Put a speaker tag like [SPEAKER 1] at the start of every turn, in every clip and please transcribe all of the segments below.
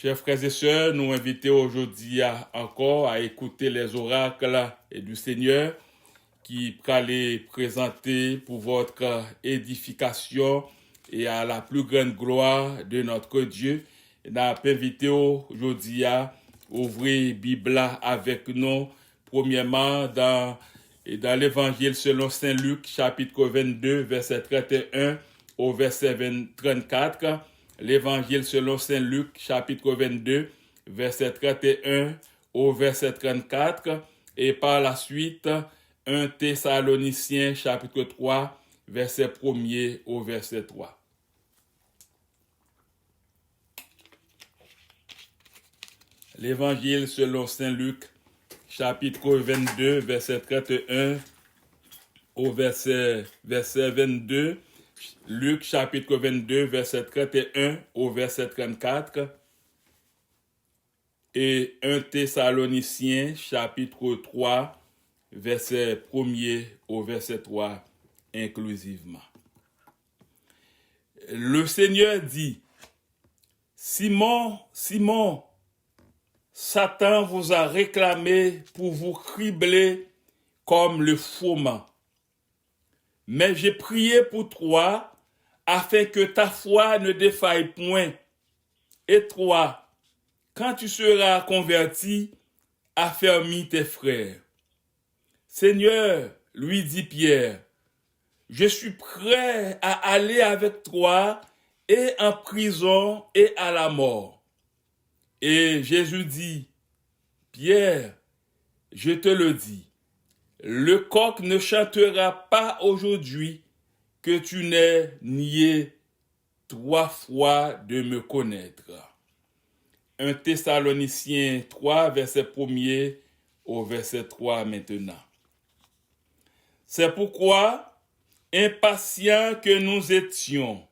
[SPEAKER 1] Chers frères et sœurs, nous invitons aujourd'hui encore à écouter les oracles du Seigneur qui praient présenter pour votre édification et à la plus grande gloire de notre Dieu. Nous invitons aujourd'hui à ouvrir la Bible avec nous, premièrement dans l'Évangile selon Saint Luc, chapitre 22, verset 31 au verset 34. L'Évangile selon Saint Luc, chapitre 22, verset 31 au verset 34. Et par la suite, 1 Thessaloniciens, chapitre 3, verset 1er au verset 3. L'Évangile selon Saint Luc, chapitre 22, verset 31 au verset 22. Luc, chapitre 22, verset 31 au verset 34. Et 1 Thessaloniciens, chapitre 3, verset 1er au verset 3, inclusivement. Le Seigneur dit, Simon, Simon, Satan vous a réclamé pour vous cribler comme le fourment. Mais j'ai prié pour toi afin que ta foi ne défaille point. Et toi, quand tu seras converti, affermis tes frères. Seigneur, lui dit Pierre, je suis prêt à aller avec toi et en prison et à la mort. Et Jésus dit, Pierre, je te le dis, le coq ne chantera pas aujourd'hui que tu n'aies nié 3 fois de me connaître. 1 Thessaloniciens 3, verset 1er au verset 3 maintenant. C'est pourquoi, impatients que nous étions,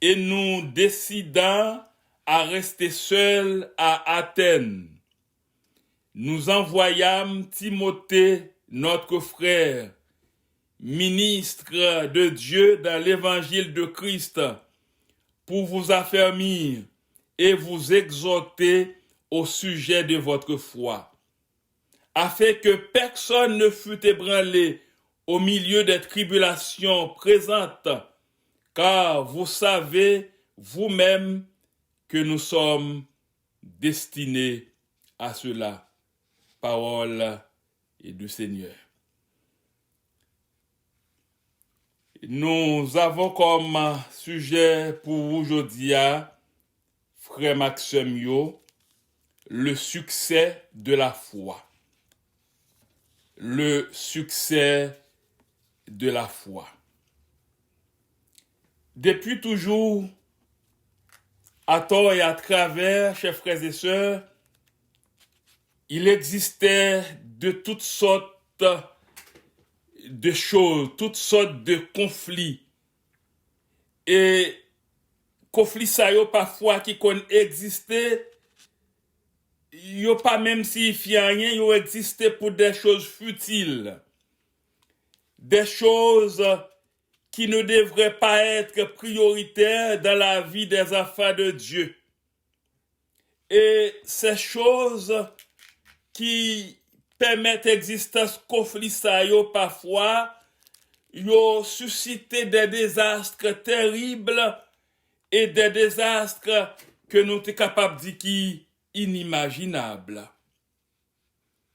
[SPEAKER 1] et nous décidant à rester seuls à Athènes, nous envoyâmes Timothée, notre frère, ministre de Dieu dans l'évangile de Christ, pour vous affermir et vous exhorter au sujet de votre foi, afin que personne ne fût ébranlé au milieu des tribulations présentes, car vous savez vous-même que nous sommes destinés à cela. Parole du Seigneur. Nous avons comme sujet pour aujourd'hui, frère Maxime, le succès de la foi. Le succès de la foi. Depuis toujours, à tort et à travers, chers frères et sœurs, il existait de toutes sortes de choses, toutes sortes de conflits. Et conflits ça yo parfois qui kon existé, yo pas même signifié rien, yo existé pour des choses futiles. Des choses qui ne devraient pas être prioritaires dans la vie des enfants de Dieu. Et ces choses qui permettent l'existence conflit ça yo parfois yo suscité des désastres terribles et des désastres que nous sommes capables de dire qui inimaginables.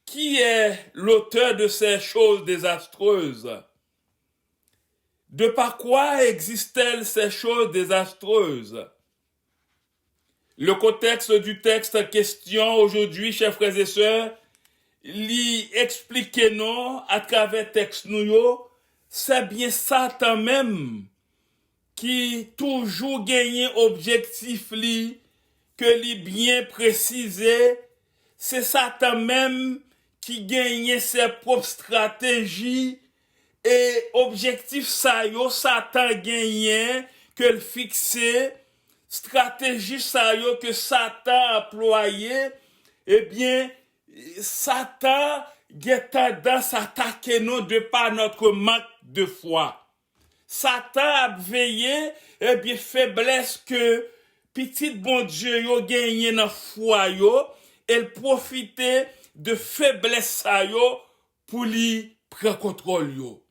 [SPEAKER 1] Qui est l'auteur de ces choses désastreuses? De par quoi existent-elles ces choses désastreuses? Le contexte du texte en question aujourd'hui, chers frères et sœurs, li explique nous à travers texte nous, c'est bien Satan même qui toujours gagne objectif li que li bien précisé, c'est Satan même qui gagne ses propres stratégies et objectif ça yo Satan gagne que le fixé stratégie ça yo que Satan a employé, eh bien Satan a tendance à attaquer nous de par notre manque de foi. Satan a veillé, eh bien faiblesse que petit bon Dieu yo gagné dans foi yo, elle profiter de faiblesse ça yo pour lui prendre contrôle yo.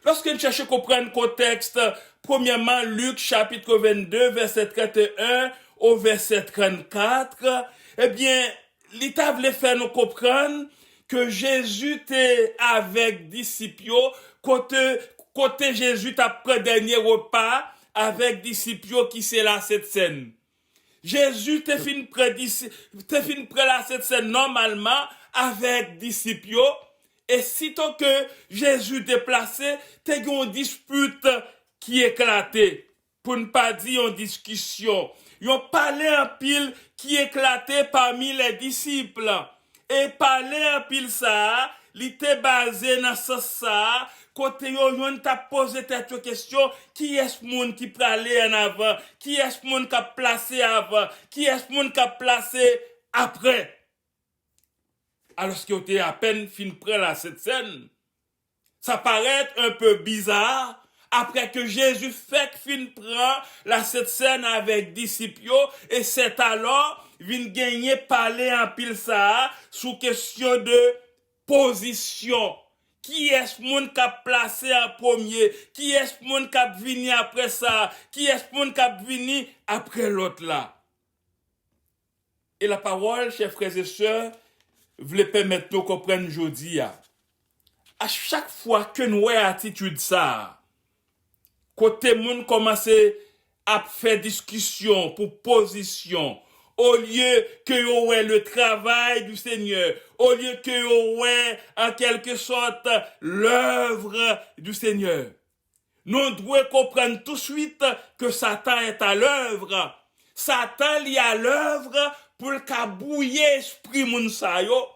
[SPEAKER 1] Lorsque nous cherchons à comprendre le contexte, premièrement, Luc chapitre 22, verset 31 au verset 34, eh bien, l'État voulait faire nous comprendre que Jésus était avec disciples, côté Jésus t'a pris dernier repas avec disciples qui c'est là cette scène. Jésus te fin près là cette scène normalement avec disciples. Et sitôt que Jésus déplacé, t'as une dispute qui éclatait. Pour ne pas dire une discussion. Ils ont parlé en pile qui éclatait parmi les disciples. Et parler en pile ça, il était basé dans ça, côté yon t'a posé cette question, qui est ce monde qui peut aller en avant? Qui est ce monde qui a placé avant? Qui est ce monde qui a placé après? Alors que était à peine fin près à cette scène, ça paraît un peu bizarre après que Jésus fait fin prend la cette scène avec disciples et c'est alors vient gagner parler en pile ça sous question de position. Qui est ce monde qui a placé en premier? Qui est ce monde qui a venu après ça? Qui est ce monde qui a venu après l'autre là? Et la parole, chers frères et sœurs, voulait permettre nous comprendre aujourd'hui. À chaque fois que nous avons attitude ça, côté monde commence à faire discussion pour position, au lieu que vous ayez le travail du Seigneur, au lieu que vous ayez en quelque sorte l'œuvre du Seigneur. Nous devons comprendre tout de suite que Satan est à l'œuvre. Satan est à l'œuvre pour le cabouiller l'esprit moun sa yo.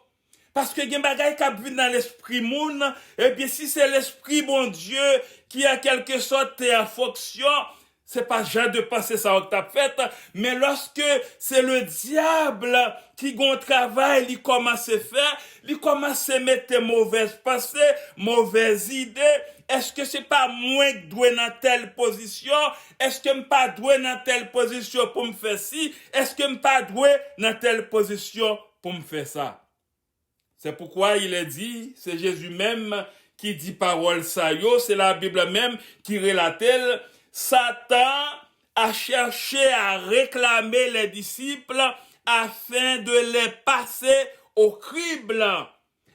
[SPEAKER 1] Parce que gen bagay k'ap vin dans l'esprit moun, et bien si c'est l'esprit bon Dieu qui a quelque sorte en fonction, c'est pas genre de penser ça que t'as fait, mais lorsque c'est le diable qui gon travail, il commence à faire, il commence à mettre mauvaises pensées, mauvaises idées. Est-ce que c'est pas moi qui dois dans telle position? Est-ce que je pas dois dans telle position pour me faire ci? Est-ce que je pas dois dans telle position pour me faire ça? C'est pourquoi il est dit, c'est Jésus même qui dit parole ça yo, c'est la Bible même qui relate. Satan a cherché à réclamer les disciples afin de les passer au crible.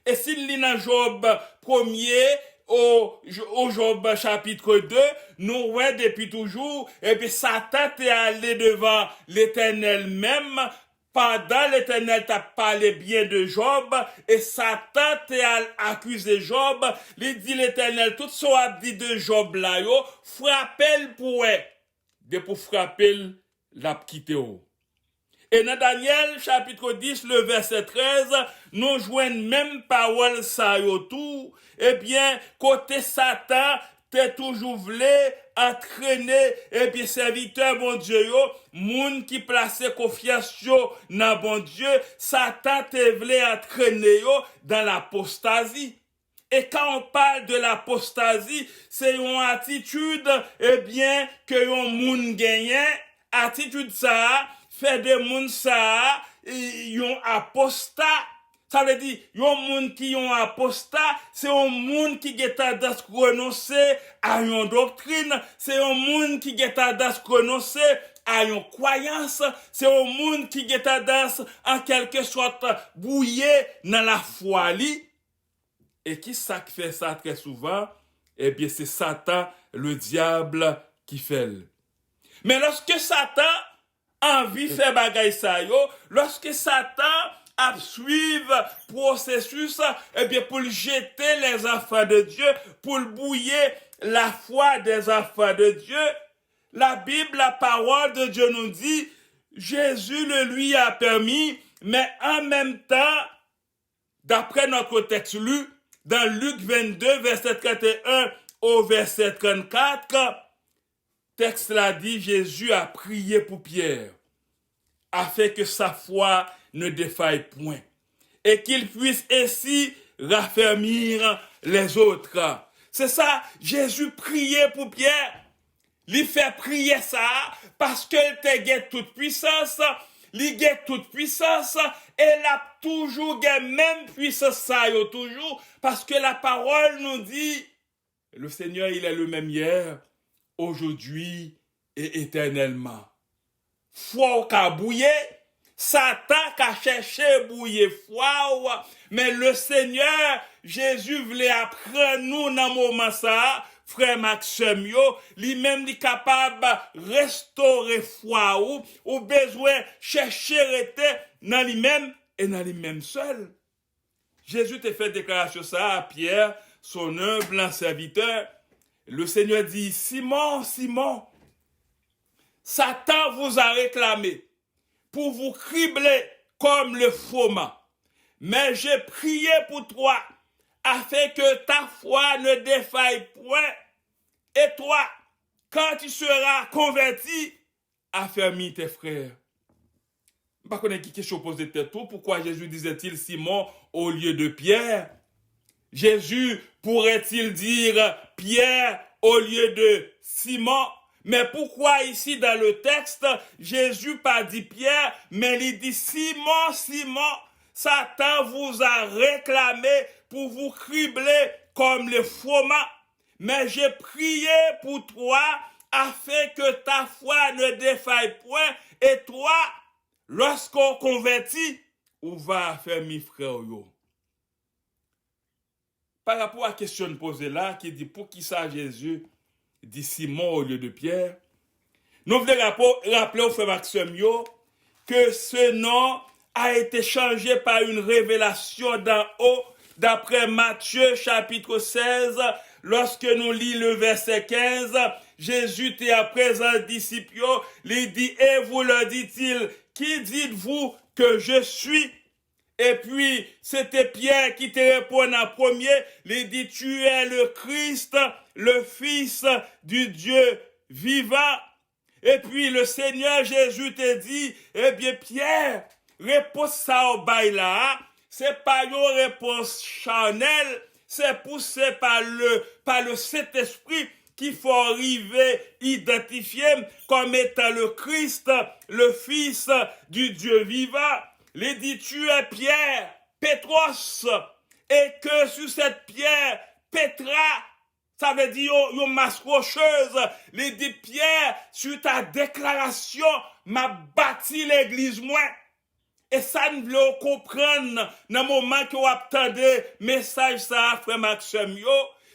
[SPEAKER 1] Et s'il lit dans Job 1er, au Job chapitre 2, nous voyons depuis toujours, et puis Satan est allé devant l'Éternel même, pendant l'Éternel t'a parlé bien de Job, et Satan t'a accusé Job, il dit l'Éternel, tout ce a dit de Job là, yo, frappez pour frapper, l'a quitté. Et dans Daniel, chapitre 10, le verset 13, nous joignent même parole ça yo tout, eh bien, côté Satan, t'es toujours voulu entraîner, et puis serviteur bon Dieu yo, moun qui place confiance yo dans bon Dieu, Satan te voulu entraîner yo dans l'apostasie. Et quand on parle de l'apostasie, c'est une attitude, eh bien, que yon moun gagne, attitude ça, fait de moun ça, yon apostat. Ça veut dire, yon moun qui yon apostat, c'est un moun qui get tendance renoncer à yon doctrine, c'est un moun qui get tendance renoncer à yon croyance, c'est un moun qui get tendance en quelque sorte bouiller dans la foi li. Et qui ça qui fait ça très souvent? Eh bien, c'est Satan, le diable, qui fait. Mais lorsque Satan a envie de faire bagay sa yo, lorsque Satan à suivre processus, eh bien, pour jeter les enfants de Dieu, pour bouiller la foi des enfants de Dieu, la Bible, la parole de Dieu nous dit, Jésus le lui a permis, mais en même temps, d'après notre texte lu, dans Luc 22, verset 31 au verset 34, texte là dit, Jésus a prié pour Pierre, afin que sa foi ne défaille point, et qu'il puisse ainsi raffermir les autres. C'est ça, Jésus priait pour Pierre. il fait prier ça parce qu'elle te gagne toute puissance, il gagne toute puissance et il a toujours gagne même puissance ça toujours parce que la parole nous dit le Seigneur il est le même hier, aujourd'hui et éternellement. Foi au ka bouillé, Satan a cherché bouiller foi, mais le Seigneur Jésus voulait apprendre nous dans moment ça, frère Maxime yo, lui-même est capable de restaurer foi ou besoin chercher rester dans lui-même et dans lui-même seul. Jésus te fait déclaration ça à Pierre, son humble serviteur. Le Seigneur dit, Simon, Simon, Satan vous a réclamé pour vous cribler comme le froment. Mais j'ai prié pour toi afin que ta foi ne défaille point. Et toi, quand tu seras converti, affermis tes frères. Je ne sais pas qui question posée tout. Pourquoi Jésus disait-il Simon au lieu de Pierre? Jésus pourrait-il dire Pierre au lieu de Simon? Mais pourquoi ici dans le texte, Jésus pas dit Pierre, mais il dit Simon, Simon, Satan vous a réclamé pour vous cribler comme le froment. Mais j'ai prié pour toi afin que ta foi ne défaille point. Et toi, lorsqu'on convertit, on va faire mes frères. Par rapport à la question posée là, qui dit pour qui ça Jésus dit Simon au lieu de Pierre, nous voulons rappeler au frère Maxime que ce nom a été changé par une révélation d'en haut, d'après Matthieu chapitre 16, lorsque nous lisons le verset 15, Jésus était à présent disciples, il dit, et vous leur dit-il, qui dites-vous que je suis? Et puis, c'était Pierre qui te répond en premier, il dit, tu es le Christ, le Fils du Dieu vivant. Et puis, le Seigneur Jésus te dit, eh bien, Pierre, réponse ça au bail là, c'est pas une réponse charnelle, c'est poussé par le Saint-Esprit qu'il faut arriver identifier comme étant le Christ, le Fils du Dieu vivant. Il dit, tu es Pierre, Pétros, et que sur cette pierre, Pétra, ça veut dire une masse rocheuse. Il dit, Pierre, sur ta déclaration, m'a bâti l'église moi. Et ça nous voulons comprendre dans le moment que vous attendez message ça, frère Maxime,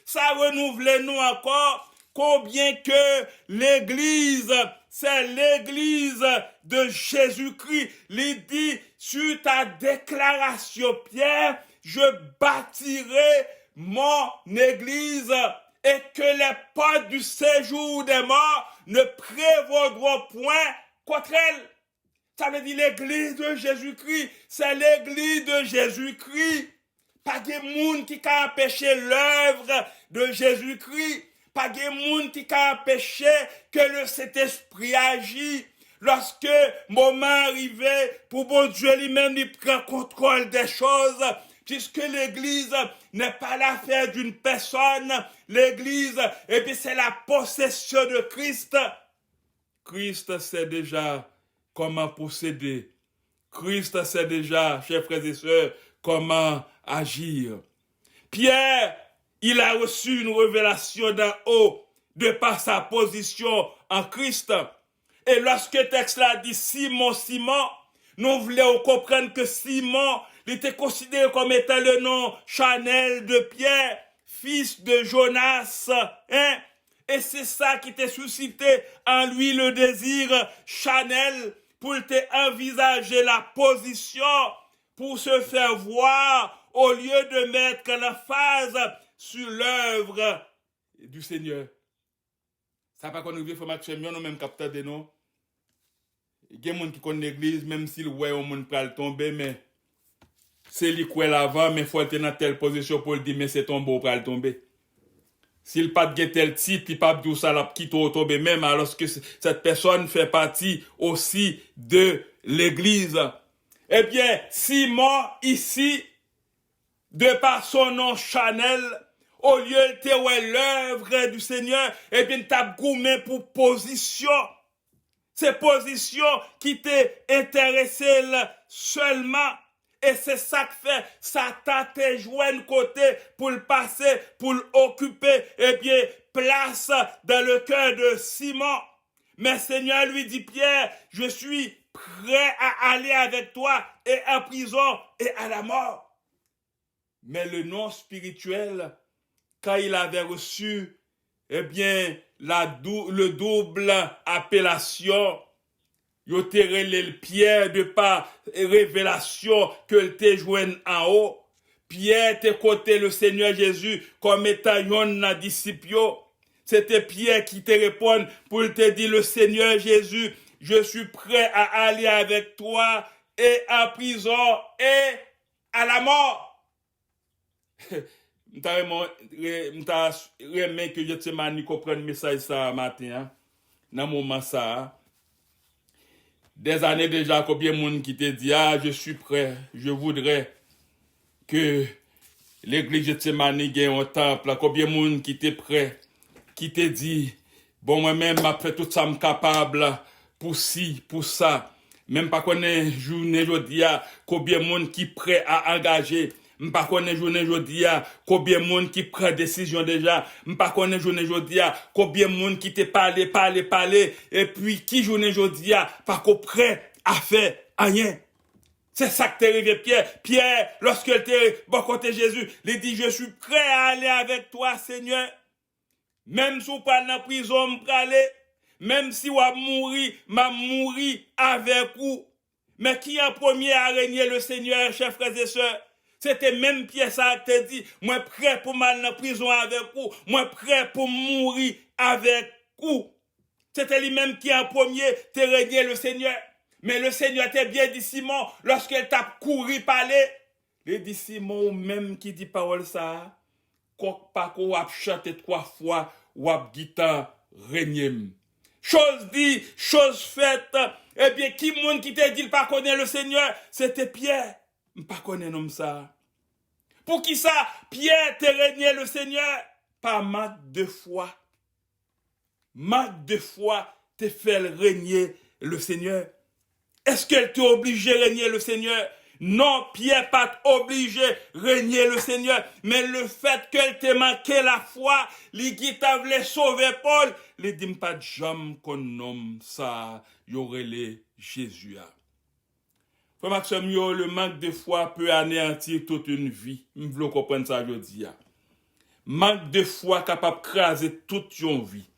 [SPEAKER 1] ça renouvelle nous encore combien que l'église, c'est l'église de Jésus-Christ. Il dit, sur ta déclaration, Pierre, je bâtirai mon église et que les portes du séjour des morts ne prévaudront point contre elle. Ça veut dire l'église de Jésus-Christ, c'est l'église de Jésus-Christ. Pas de monde qui a empêché l'œuvre de Jésus-Christ. Pas de monde qui a empêché que le Saint-Esprit agit. Lorsque moment arrivé pour bon Dieu lui-même, il prend contrôle des choses. Puisque l'église n'est pas l'affaire d'une personne. L'église, et puis c'est la possession de Christ. Christ sait déjà comment posséder. Christ sait déjà, chers frères et sœurs, comment agir. Pierre, il a reçu une révélation d'en haut de par sa position en Christ. Et lorsque le texte là dit Simon, Simon, nous voulons comprendre que Simon, il était considéré comme étant le nom charnel de Pierre, fils de Jonas, hein? Et c'est ça qui t'a suscité en lui le désir charnel pour te envisager la position pour se faire voir au lieu de mettre l'emphase sur l'œuvre du Seigneur. Ça pas qu'on oublie, faut Maxime, nous même capteur de nous. Il y a des gens qui connaissent l'église, même s'ils voient au monde pour tomber, mais c'est lui qui est l'avant, mais il faut être dans telle position pour le dire, mais c'est tombé pour le tomber. S'il pas de tel titre, il pas de ça la qui tomber même alors que cette personne fait partie aussi de l'église. Eh bien, Simon ici, de par son nom Chanel, au lieu de ouais l'œuvre du Seigneur, eh bien, t'as gourmé pour position. C'est position qui t'est intéressée seulement. Et c'est ça que fait, Satan te joint côté pour le passer, pour l'occuper, eh bien, place dans le cœur de Simon. Mais Seigneur lui dit, Pierre, je suis prêt à aller avec toi et en prison et à la mort. Mais le non spirituel, quand il avait reçu, eh bien, le double appellation, yo te relè Pierre de par révélation que te joigne en haut. Pierre te côté le Seigneur Jésus comme étant un disciple. C'était Pierre qui te répond pour te dire le Seigneur Jésus, je suis prêt à aller avec toi et en prison et à la mort. M'ta remen que je te mani comprendre message ça matin, dans moment ça. Des années déjà, combien de monde qui te dit, ah, je suis prêt, je voudrais que l'église de Tsemani gagne un temple, combien de monde qui te prêt, qui te dit, bon, moi-même, m'a fait tout ça, capable, pour ci, pour ça. Même pas qu'on est journée aujourd'hui, combien de monde qui prêt à engager. M'pas connaît journée jodi combien monde qui prend décision déjà, m'pas connaît journée jodi combien monde qui te parler et puis qui journée jodi pas qu'on prêt à faire rien. C'est ça que t'es arrivé Pierre lorsqu'il t'est bon côté Jésus, il dit je suis prêt à aller avec toi Seigneur. Même si ou pas dans prison m'aller, même si ou a mourir, m'a mourir avec vous. Mais qui en premier à régner le Seigneur, chers frères et sœurs? C'était même Pierre ça te dit, moi prêt pour m'aller en prison avec vous, moi prêt pour mourir avec vous. C'était lui-même qui en premier te régné le Seigneur. Mais le Seigneur t'a bien dit Simon, lorsqu'elle t'a couru parler, il dit Simon même qui dit parole ça, pas qu'on a chanté 3 fois, ou a guitare régné. Chose dit, chose faite, eh bien qui monde qui t'a dit il pas connaît le Seigneur, c'était Pierre. Pas connaît nom ça. Pour qui ça, Pierre te régné le Seigneur? Par manque de foi. Manque de foi te fait régner le Seigneur. Est-ce qu'elle t'a obligé de régner le Seigneur? Non, Pierre pas obligé de régner le Seigneur. Mais le fait qu'elle te manqué la foi, li qui t'a voulu sauver Paul, li dit pas de jambe qu'on nomme ça, y aurait les Jésus. Frère Maxime, le manque de foi peut anéantir toute une vie. Je veux comprendre ça aujourd'hui. Manque de foi capable de craser toute une vie.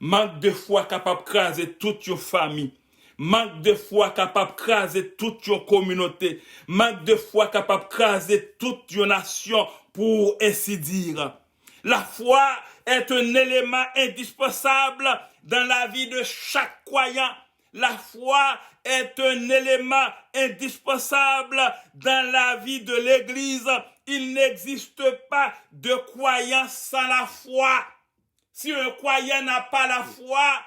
[SPEAKER 1] Manque de foi capable de craser toute une famille. Manque de foi capable de craser toute une communauté. Manque de foi capable de craser toute une nation, pour ainsi dire. La foi est un élément indispensable dans la vie de chaque croyant. La foi est un élément indispensable dans la vie de l'Église. Il n'existe pas de croyant sans la foi. Si un croyant n'a pas la foi,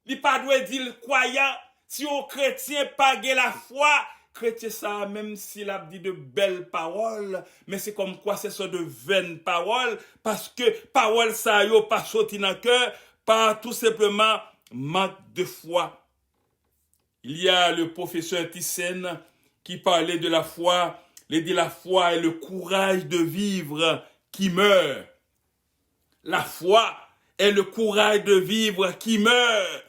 [SPEAKER 1] il ne pas doit dire croyant. Si un chrétien n'a pas la foi, chrétien ça, même s'il a dit de belles paroles, mais c'est comme quoi c'est ça de vaines paroles, parce que paroles ça yo pas sorti dans le cœur, par tout simplement manque de foi. Il y a le professeur Thyssen qui parlait de la foi. Il dit la foi est le courage de vivre qui meurt. La foi est le courage de vivre qui meurt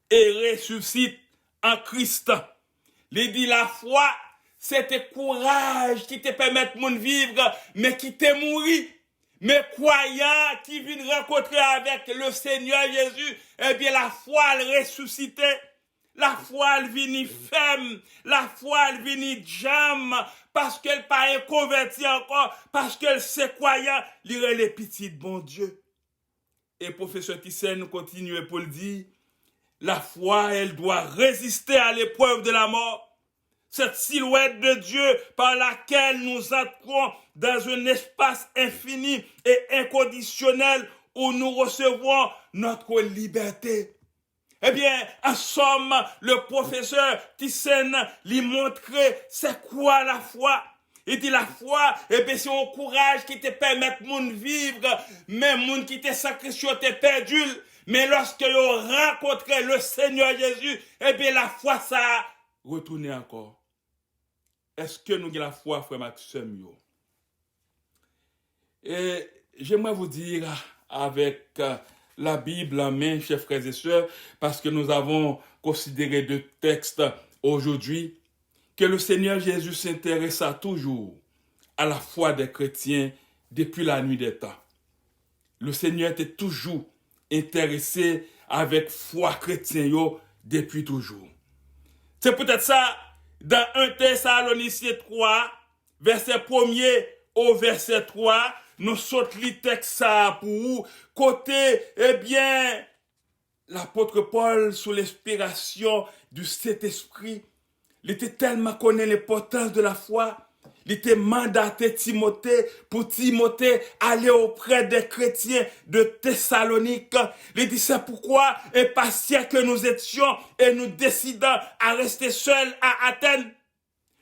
[SPEAKER 1] et ressuscite en Christ. Il dit la foi, c'est le courage qui te permet de vivre, mais qui te mourir. Mais croyant qui viennent rencontrer avec le Seigneur Jésus, eh bien la foi elle ressuscitait. La foi, elle vient ferme. La foi, elle vient jam. Parce qu'elle n'est pas convertie encore. Parce qu'elle sait croyant. Lire les petits de bon Dieu. Et professeur Thyssen continue pour le dire. La foi, elle doit résister à l'épreuve de la mort. Cette silhouette de Dieu par laquelle nous entrons dans un espace infini et inconditionnel où nous recevons notre liberté. Eh bien, en somme, le professeur Thyssen lui montrait c'est quoi la foi. Il dit la foi, et bien c'est un courage qui te permet de moun vivre, même moun qui te sacrifié, te perdu. Mais lorsque vous rencontrez le Seigneur Jésus, et bien la foi ça a retourné encore. Est-ce que nous avons la foi, frère Maxime? Et j'aimerais vous dire avec la Bible en main, chers frères et sœurs, parce que nous avons considéré deux textes aujourd'hui, que le Seigneur Jésus s'intéressa toujours à la foi des chrétiens depuis la nuit des temps. Le Seigneur était toujours intéressé avec foi chrétienne depuis toujours. C'est peut-être ça, dans 1 Thessaloniciens 3, verset 1er au verset 3, nous sautons le texte ça pour vous. Côté, eh bien, l'apôtre Paul, sous l'inspiration du Saint-Esprit, il était tellement connu l'importance de la foi, il était mandaté Timothée pour Timothée aller auprès des chrétiens de Thessalonique. Il dit c'est pourquoi, impatients que nous étions et nous décidons à rester seuls à Athènes,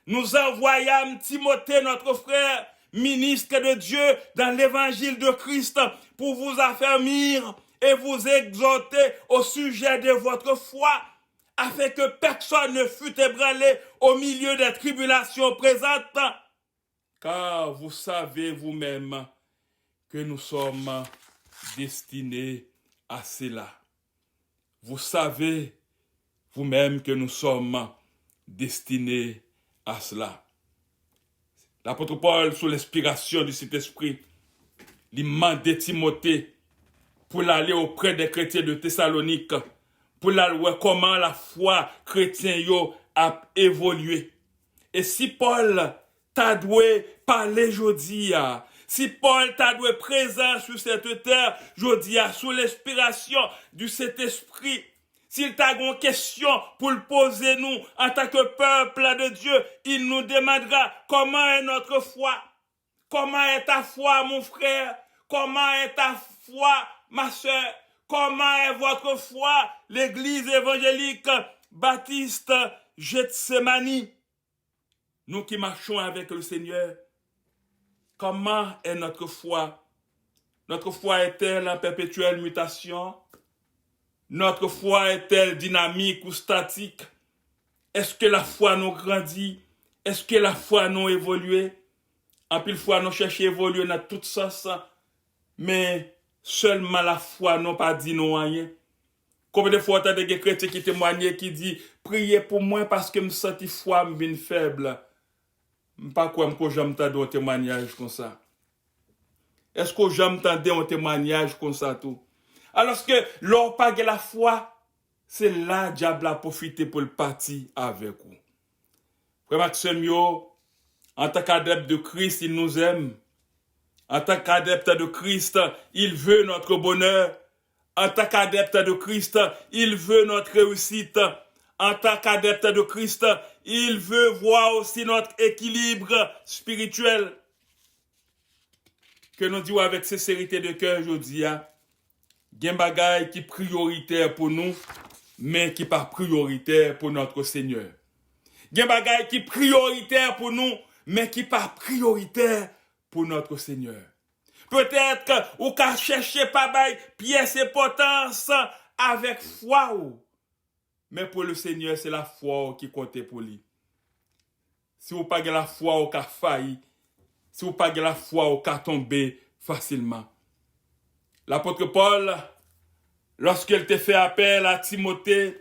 [SPEAKER 1] nous envoyâmes Timothée, notre frère, ministre de Dieu dans l'évangile de Christ, pour vous affermir et vous exhorter au sujet de votre foi, afin que personne ne fût ébranlé au milieu des tribulations présentes. Car vous savez vous-même que nous sommes destinés à cela. Vous savez vous-même que nous sommes destinés à cela. L'apôtre Paul, sous l'inspiration du Saint-Esprit, il mandait Timothée pour aller auprès des chrétiens de Thessalonique, pour la voir comment la foi chrétienne a évolué. Et si Paul t'a doué parler aujourd'hui, si Paul t'a doué présent sur cette terre aujourd'hui, sous l'inspiration du Saint-Esprit, s'il t'a une question pour le poser nous en tant que peuple de Dieu, il nous demandera comment est notre foi, comment est ta foi mon frère, comment est ta foi ma soeur, comment est votre foi l'église évangélique baptiste Gethsemane. Nous qui marchons avec le Seigneur, comment est notre foi? Notre foi est-elle en perpétuelle mutation? Notre foi est-elle dynamique ou statique? Est-ce que la foi nous grandit? Est-ce que la foi nous évolue? En pile fois, nous cherchons à évoluer dans tout sens, mais seulement la foi n'a pas dit nous rien. Combien de fois, tu as des chrétiens qui témoignent, qui disent, priez pour moi parce que je me sens foi, je suis faible. Pas quoi que j'aime t'entendre un témoignage comme ça. Est-ce que j'aime t'entendre un témoignage comme ça tout? Alors que l'on pas la foi, c'est là le diable a profité pour le partir avec vous. Frère Maxime, en tant qu'adepte de Christ, il nous aime. En tant qu'adepte de Christ, il veut notre bonheur. En tant qu'adepte de Christ, il veut notre réussite. En tant qu'adepte de Christ, il veut voir aussi notre équilibre spirituel. Que nous disons avec sincérité de cœur aujourd'hui, il y a un bagage qui est prioritaire pour nous, mais qui n'est pas prioritaire pour notre Seigneur. Il y a un bagage qui est prioritaire pour nous, mais qui n'est pas prioritaire pour notre Seigneur. Peut-être que vous ne cherchez pas pièce et potence avec foi. Mais pour le Seigneur, c'est la foi qui compte pour lui. Si vous n'avez pas la foi, vous avez failli. Si vous n'avez pas la foi, vous avez tombé facilement. L'apôtre Paul, lorsqu'il t'a fait appel à Timothée,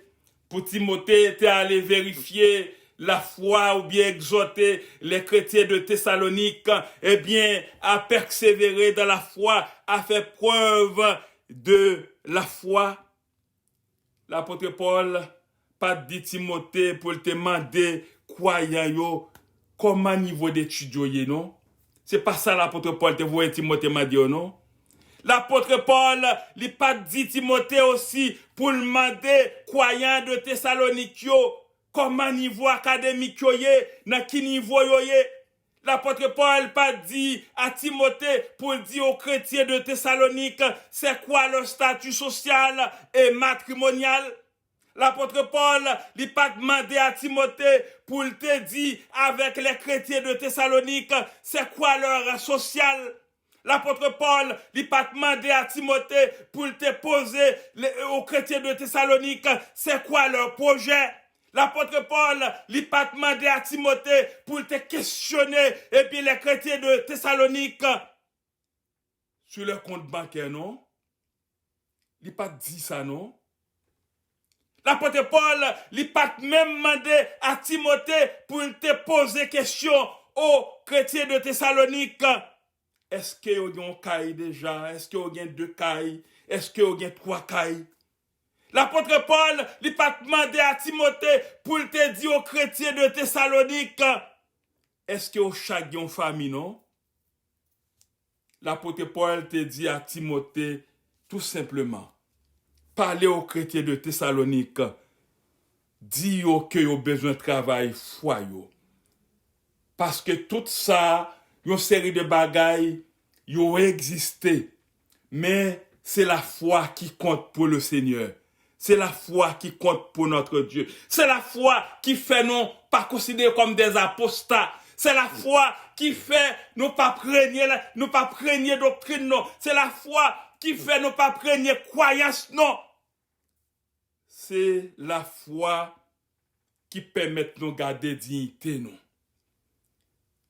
[SPEAKER 1] pour Timothée, t'es allé vérifier la foi ou bien exhorter les chrétiens de Thessalonique, eh bien, à persévérer dans la foi, à faire preuve de la foi. L'apôtre Paul, pas dit Timothée pour te demander croyant comment niveau d'étude non? C'est pas ça l'apôtre Paul te voit Timothée m'a dit non? L'apôtre Paul, il pas dit Timothée aussi pour le demander croyant de Thessalonique comment niveau académique dans qui niveau L'apôtre Paul pas dit à Timothée pour dire aux chrétiens de Thessalonique c'est quoi leur statut social et matrimonial. L'apôtre Paul, il pas demandé à Timothée pour te dire avec les chrétiens de Thessalonique, c'est quoi leur social. L'apôtre Paul, il pas demandé à Timothée pour te poser aux chrétiens de Thessalonique, c'est quoi leur projet. L'apôtre Paul, il pas demandé à Timothée pour te questionner, et puis les chrétiens de Thessalonique, sur leur compte bancaire, non? Il pas dit ça, non? L'apôtre Paul, il pas même demandé à Timothée pour te poser question aux chrétiens de Thessalonique. Est-ce qu'il y a un caille déjà? Est-ce qu'il y a 2 cailles? Est-ce qu'il y a 3 cailles? L'apôtre Paul, il pas demandé à Timothée pour te dire aux chrétiens de Thessalonique, est-ce que chaque une famille, non? L'apôtre Paul te dit à Timothée, tout simplement, parlez aux chrétiens de Thessalonique, dis que vous avez besoin de travail foi. Parce que tout ça, une série de bagailles, ont existé. Mais c'est la foi qui compte pour le Seigneur. C'est la foi qui compte pour notre Dieu. C'est la foi qui fait nous pas considérer comme des apostats. C'est la foi qui fait nous pas prégner doctrine, non. C'est la foi qui fait nous pas prégner croyance, non. C'est la foi qui permet de nous garder dignité, non.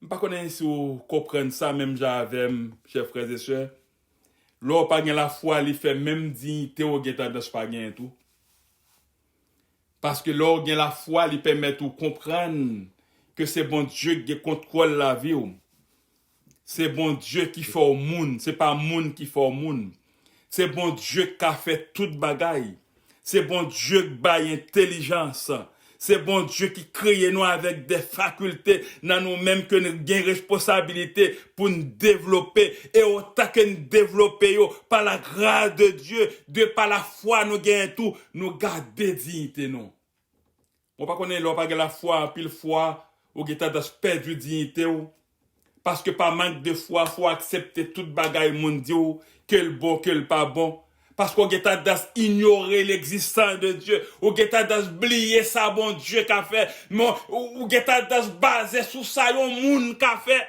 [SPEAKER 1] Je ne sais pas si vous comprenez ça, même j'avais, chers frères et sœurs. L'on pas la foi, il fait même dignité au guetta de pas tout. Parce que l'on a la foi, il permet de comprendre que c'est bon Dieu qui contrôle la vie. C'est bon Dieu qui fait au monde, c'est pas monde qui fait au monde. C'est bon Dieu qui a fait toute bagaille. C'est bon Dieu qui a intelligence. C'est bon Dieu qui crée nous avec des facultés dans nous-mêmes que nous avons responsabilité pour nous développer. Et autant que nous développer par la grâce de Dieu, par la foi, nous gagnons tout, nous gardons dignité, non. On ne connaît pas la foi, pile fois, ou qui t'a perdu dignité, parce que par manque de foi, il faut accepter toute bagaille mondiale, que le bon, que le pas bon. Parce qu'on est ignorer l'existence de Dieu. Ou est oublier ça, bon Dieu qu'a fait. Ou est basé sur ça, yon moun qu'a fait.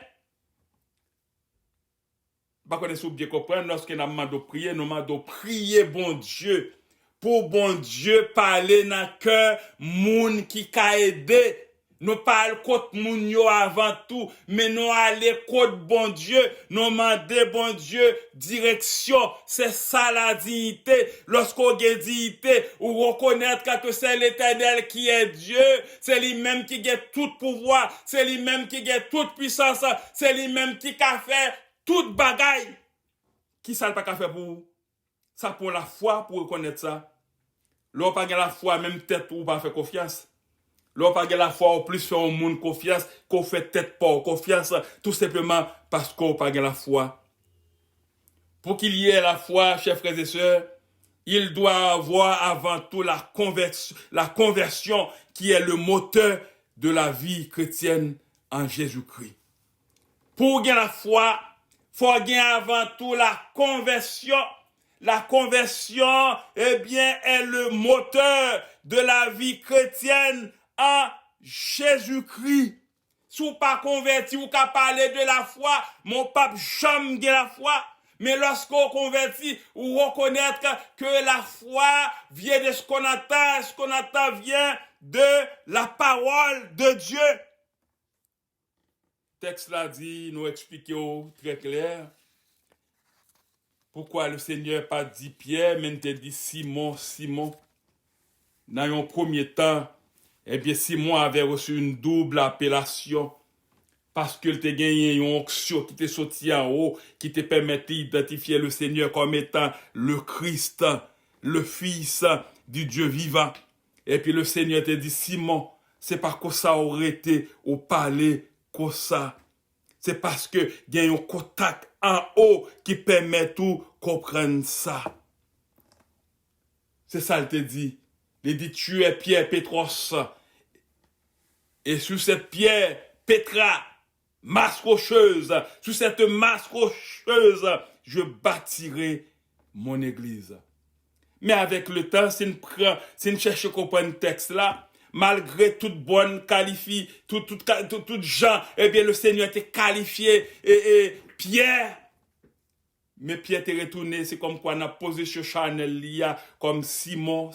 [SPEAKER 1] Bah, qu'on est bien comprendre, lorsque nous avons prié, nous avons prié, bon Dieu. Pour bon Dieu parler dans le cœur, moun qui qu'a aidé. Nous parlons contre moun yo avant tout, mais nous allons contre bon Dieu, nous demandons bon Dieu direction. C'est ça la dignité. Lorsqu'on a dignité, ou reconnaître que c'est l'Éternel qui est Dieu, c'est lui-même qui a tout pouvoir, c'est lui-même qui a toute puissance, c'est lui-même qui a fait toute bagaille. Qui ça pas fait pour vous? Ça pour la foi, pour reconnaître ça. L'on pas la foi, même tête ou pas faire confiance. L'on pas la foi au plus fait au monde confiance qu'on fait tête pas confiance tout simplement parce qu'on pas la foi. Pour qu'il y ait la foi, chers frères et sœurs, il doit avoir avant tout la conversion qui est le moteur de la vie chrétienne en Jésus-Christ. Pour gagner la foi, faut gagner avant tout la conversion. La conversion, eh bien, est le moteur de la vie chrétienne en Jésus-Christ. Si vous pas converti, vous qu'à parler de la foi, mon pape jamais la foi. Mais lorsqu'on convertit, vous reconnaître que la foi vient de ce qu'on attend vient de la parole de Dieu. Le texte là dit, nous expliquons très clair. Pourquoi le Seigneur pas dit Pierre, mais il dit Simon, Simon. Dans un premier temps, eh bien, Simon avait reçu une double appellation. Parce qu'il t'a gagné une onction qui t'est sorti en haut, qui te permettait d'identifier le Seigneur comme étant le Christ, le Fils du Dieu vivant. Et puis le Seigneur t'a dit, Simon, c'est pas que ça aurait été au palais comme ça. C'est parce que il y a un contact en haut qui permet tout comprendre ça. C'est ça, il te dit. Il dit, tu es Pierre Pétros. Et sur cette pierre, Pétra, masse rocheuse, sur cette masse rocheuse, je bâtirai mon église. Mais avec le temps, si nous cherchons à comprendre le texte là, malgré toute bonne qualifie, tout gens, eh bien, le Seigneur était qualifié, et Pierre, mais Pierre est retourné, c'est comme quoi on a posé sur Chanel, il y a comme Simon,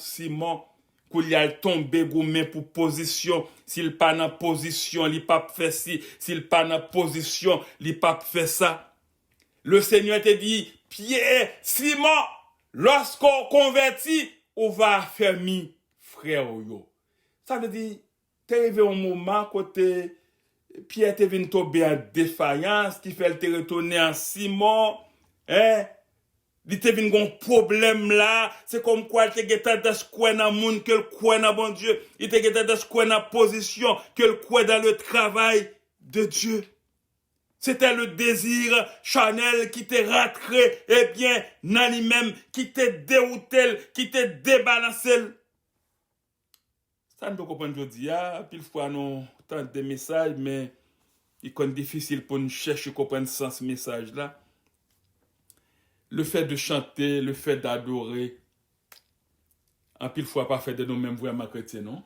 [SPEAKER 1] qu'il y a tombé gourmet pour position, s'il pas dans position, il pas fait ci, s'il pas dans position, il pas fait ça. Le Seigneur te dit, Pierre, Simon, lorsqu'on convertit, on va affermir frère yo. Ça veut dire, t'es arrivé au moment côté Pierre te venu tomber en défaillance, qui fait le te retourner en Simon, hein? Il te venu un problème là, c'est comme quoi il te geta dans ce coin dans monde que le coin dans bon Dieu, il te geta dans ce coin dans position que le coin dans le travail de Dieu. C'était le désir charnel qui te rentré, eh bien, dans lui-même, qui te dérouté, qui te débalancé. Ça ne peut comprendre aujourd'hui, puis il faut nous tant de messages, mais il est difficile pour nous chercher à comprendre ce message là. Le fait de chanter, le fait d'adorer, en pile fois pas fait de nous-mêmes vraiment chrétiens, non?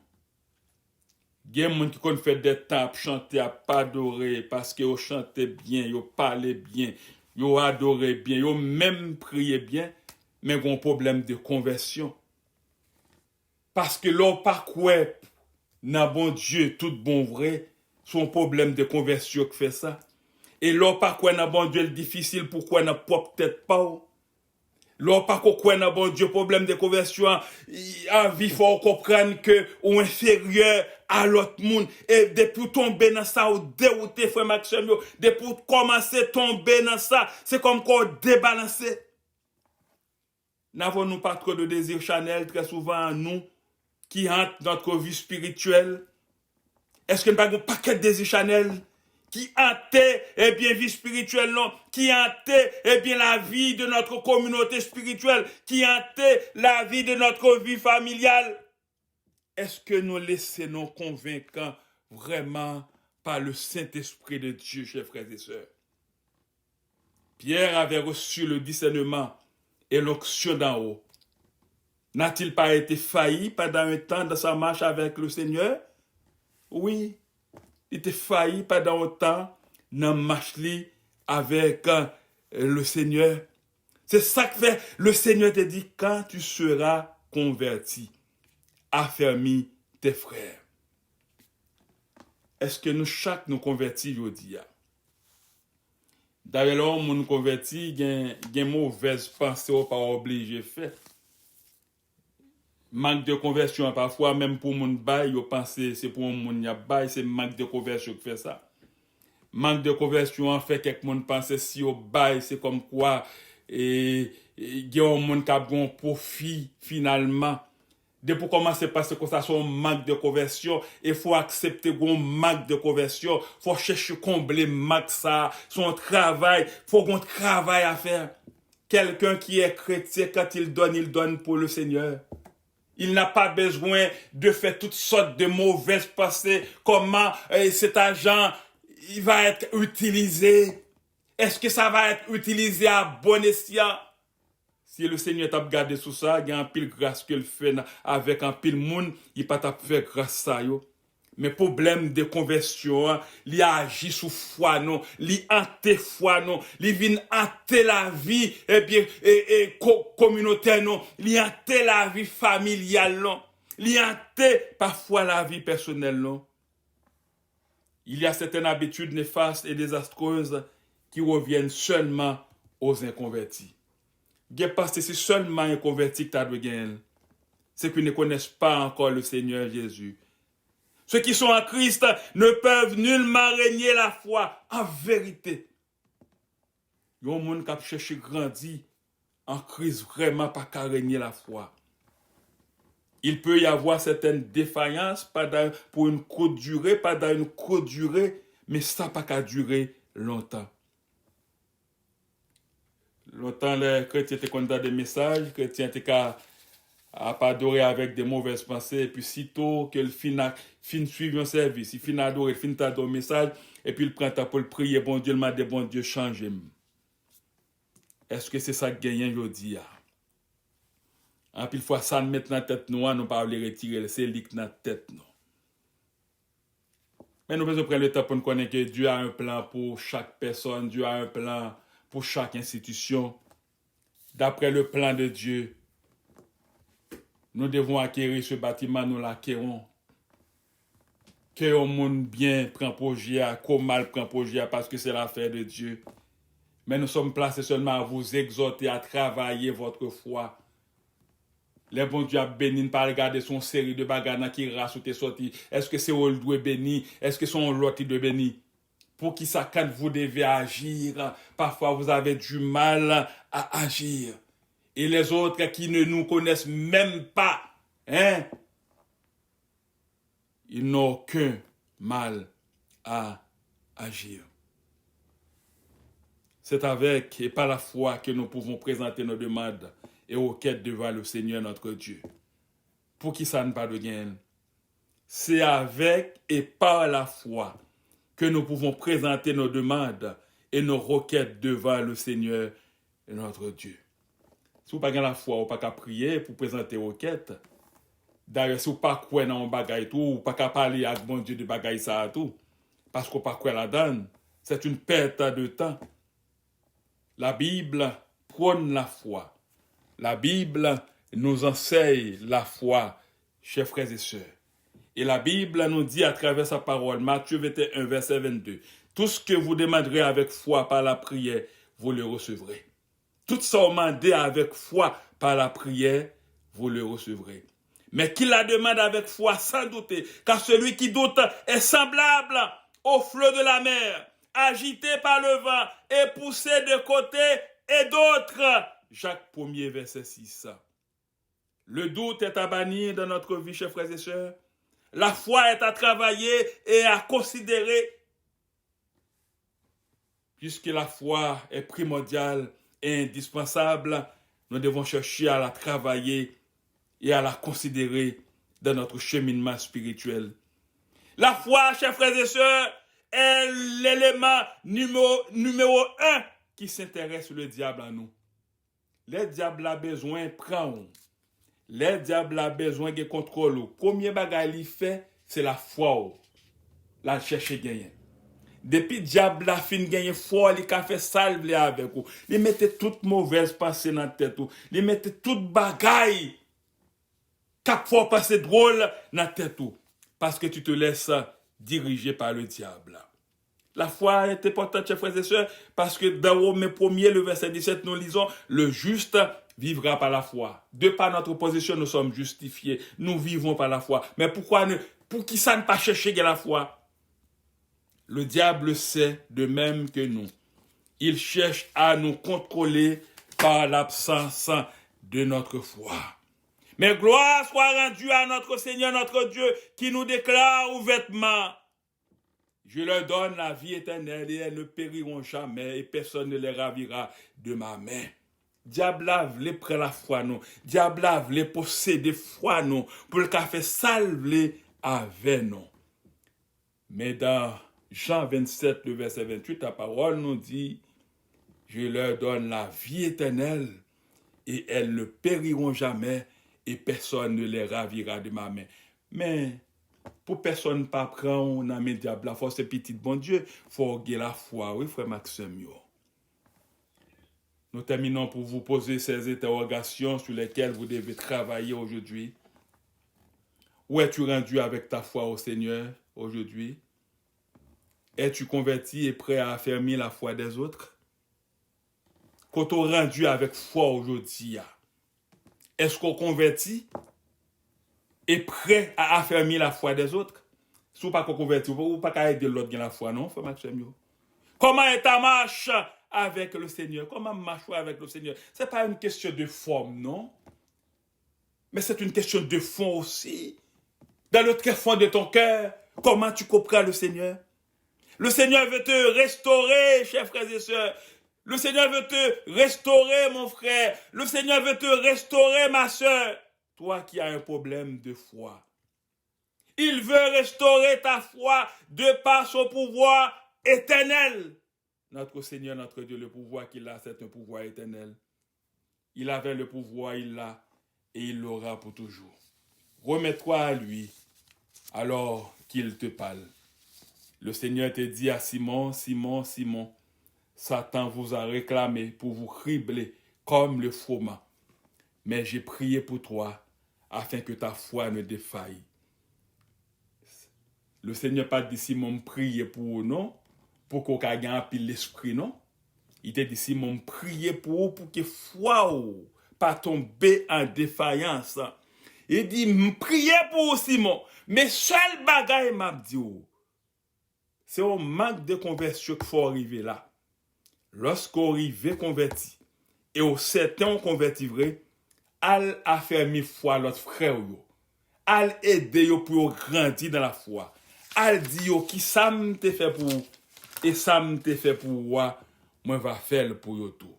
[SPEAKER 1] Il y a des gens qui fait des temps à chanter, à pas adorer, parce qu'ils chantent bien, ils parlent bien, ils adorent bien, ils même prié bien, mais ils ont un problème de conversion. Parce que leur parcours, dans bon Dieu, tout bon vrai, son problème de conversion qui fait ça. Et leur parcours dans bon Dieu est difficile, pourquoi n'a pas peut-être pas. Leur parcours dans bon Dieu, problème de conversion, en vie, il faut comprendre que ou inférieur à l'autre monde. Et depuis tomber dans ça, ou dérouter, frère Maxime, depuis commencer à tomber dans ça, c'est comme qu'on débalancé. N'avons-nous pas trop de désir charnel très souvent, nous, qui hantent notre vie spirituelle? Est-ce que nous n'avons pas un paquet de désir charnel qui hantait, eh bien, vie spirituelle, non, qui hantait, eh bien, la vie de notre communauté spirituelle, qui hantait la vie de notre vie familiale? Est-ce que nous laissons convaincants vraiment par le Saint-Esprit de Dieu, chers frères et sœurs? Pierre avait reçu le discernement et l'onction d'en haut. N'a-t-il pas été failli pendant un temps dans sa marche avec le Seigneur? Oui. Il était failli pendant un temps dans marche avec le Seigneur. C'est ça que fait le Seigneur te dit quand tu seras converti, affermis tes frères. Est-ce que nous chaque nous convertis aujourd'hui? D'ailleurs, l'homme nous convertit, il y a une mauvaise pensée ou pas obligé fait. Manque de conversion, parfois, même pour mon bail, vous pensez c'est pour mon bail, c'est manque de conversion qui fait ça. Manque de conversion en fait quelqu'un pense si au bail, c'est comme quoi il y a un monde qui a un profit finalement. Depuis commencer par ce que ça soit un manque de conversion, il faut accepter un manque de conversion, il faut chercher combler manque ça, son travail, il faut qu'on travail à faire. Quelqu'un qui est chrétien, quand il donne pour le Seigneur. Il n'a pas besoin de faire toutes sortes de mauvaises pensées. Comment cet argent il va être utilisé? Est-ce que ça va être utilisé à bon escient? Si le Seigneur t'a gardé sous ça, il y a un pile grâce qu'il fait avec un pile monde, il pas t'a fait grâce ça yo. Mais problème de conversion, il agit sous foi non, il hanté foi non, il vient hanter la vie communautaire non, il hanter la vie familiale non, il hanter parfois la vie personnelle non. Il y a certaines habitudes néfastes et désastreuses qui reviennent seulement aux inconvertis. Parce que c'est seulement un converti qui t'a de gagner. Ceux qui ne connaissent pas encore le Seigneur Jésus. Ceux qui sont en Christ ne peuvent nullement régner la foi en vérité. Il y a un monde qui a cherché grandir en Christ vraiment pas qu'à régner la foi. Il peut y avoir certaines défaillances pour une courte durée, pendant une courte durée, mais ça pas qu'à durer longtemps. Longtemps, les chrétiens étaient contents des messages, les chrétiens étaient qu'à pas adorer avec des mauvaises pensées, et puis sitôt que le fin suivre un service, il fin adorer, il fin t'adorer un message, et puis il prend ta pour le prier, bon Dieu, il m'a dit, bon Dieu, change-moi. Est-ce que c'est ça que gagne aujourd'hui? En pile fois, ça nous met dans la tête nous, nous pas les retirer, c'est lui qui dans la tête nous. Mais nous devons prendre le temps pour nous connaître que Dieu a un plan pour chaque personne, Dieu a un plan pour chaque institution. D'après le plan de Dieu, nous devons acquérir ce bâtiment, nous l'acquérons. Que au monde bien prend projet, qu'au mal prend projet, parce que c'est l'affaire de Dieu. Mais nous sommes placés seulement à vous exhorter à travailler votre foi. Les bons Dieu a béni, ne pas regarder son série de bagages qui rassent ou sorti. Est-ce que c'est au doit béni? Est-ce que son l'autre doit béni? Pour qui ça, quand vous devez agir, parfois vous avez du mal à agir. Et les autres qui ne nous connaissent même pas, hein, ils n'ont aucun mal à agir. C'est avec et par la foi que nous pouvons présenter nos demandes et requêtes devant le Seigneur notre Dieu. Pour qui ça ne pas de gain? C'est avec et par la foi que nous pouvons présenter nos demandes et nos requêtes devant le Seigneur notre Dieu. Si vous n'avez pas la foi, vous n'avez pas prier pour présenter vos requêtes. D'ailleurs, si vous n'avez pas quoi dans un bagage tout, vous n'avez pas parler avec bon Dieu de bagage ça tout, parce que vous n'avez pas quoi la donne, c'est une perte de temps. La Bible prône la foi. La Bible nous enseigne la foi, chers frères et sœurs. Et la Bible nous dit à travers sa parole, Matthieu 21, verset 22, tout ce que vous demanderez avec foi par la prière, vous le recevrez. Tout ça vous demandez avec foi par la prière, vous le recevrez. Mais qui la demande avec foi sans douter, car celui qui doute est semblable au flot de la mer, agité par le vent et poussé de côté et d'autre. Jacques 1er, verset 6. Le doute est à bannir dans notre vie, chers frères et sœurs. La foi est à travailler et à considérer. Puisque la foi est primordiale et indispensable, nous devons chercher à la travailler et à la considérer dans notre cheminement spirituel. La foi, chers frères et sœurs, est l'élément numéro 1 qui s'intéresse le diable à nous. Le diable a besoin de prendre. Le diable a besoin de contrôle. Le premier bagage qu'il fait, c'est la foi. La chercher gagner. Depuis diable la fin gagner foi, il a fait salve avec vous. Il mettait toute mauvaise pensée dans la tête. Il mettait toute bagaille. Quatre fois passer drôle dans la tête. Parce que tu te laisses diriger par le diable. La foi est importante, chers frères et sœurs, parce que dans Romains 1er, le verset 17, nous lisons, le juste vivra par la foi. De par notre position, nous sommes justifiés. Nous vivons par la foi. Mais pour qui ça ne pas chercher la foi? Le diable sait de même que nous. Il cherche à nous contrôler par l'absence de notre foi. Mais gloire soit rendue à notre Seigneur, notre Dieu, qui nous déclare ouvertement, je leur donne la vie éternelle et elles ne périront jamais et personne ne les ravira de ma main. Diable a voulu prendre la foi nous. Diable a voulu posséder foi nous pour le faire salver avec nous. Mais dans Jean 27, le verset 28, la parole nous dit, je leur donne la vie éternelle et elles ne périront jamais et personne ne les ravira de ma main. Mais pour personne ne pas prendre dans mes diables, la force est petite, bon Dieu, il faut avoir la foi, oui, frère Maxime. Nous terminons pour vous poser ces interrogations sur lesquelles vous devez travailler aujourd'hui. Où es-tu rendu avec ta foi au Seigneur aujourd'hui? Es-tu converti et prêt à affermir la foi des autres? Quand tu es rendu avec foi aujourd'hui, est-ce qu'on convertit et prêt à affermir la foi des autres? Si vous ne pas converti, vous ne pas aider l'autre dans la foi, non, frère Maxime? Comment est ta marche avec le Seigneur? Comment marcher avec le Seigneur? Ce n'est pas une question de forme, non? Mais c'est une question de fond aussi. Dans le très fond de ton cœur, comment tu comprends le Seigneur? Le Seigneur veut te restaurer, chers frères et sœurs. Le Seigneur veut te restaurer, mon frère. Le Seigneur veut te restaurer, ma sœur. Toi qui as un problème de foi. Il veut restaurer ta foi de par son pouvoir éternel. Notre Seigneur, notre Dieu, le pouvoir qu'il a, c'est un pouvoir éternel. Il avait le pouvoir, il l'a, et il l'aura pour toujours. Remets-toi à lui alors qu'il te parle. Le Seigneur te dit à Simon, Simon, Simon, Satan vous a réclamé pour vous cribler comme le froment. Mais j'ai prié pour toi afin que ta foi ne défaille. Le Seigneur pas dit Simon prier pour vous, non, pour qu'on gagne un pile l'esprit, non. Il te dit Simon prier pour vous pour que foi pas tomber en défaillance. Il dit prier pour vous, Simon, mais seul bagaille m'a dit c'est au manque de conversion qu'il faut arriver là. Lorsqu'on arrive converti et au certain converti vrai, al affermi foi l'autre frère yo. Al aider yo pour grandir dans la foi. Al dit yo qui ça m'te fait pour et ça m'te fait pour moi va faire pour yo tout.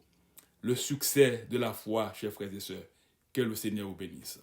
[SPEAKER 1] Le succès de la foi, chers frères et sœurs, que le Seigneur vous bénisse.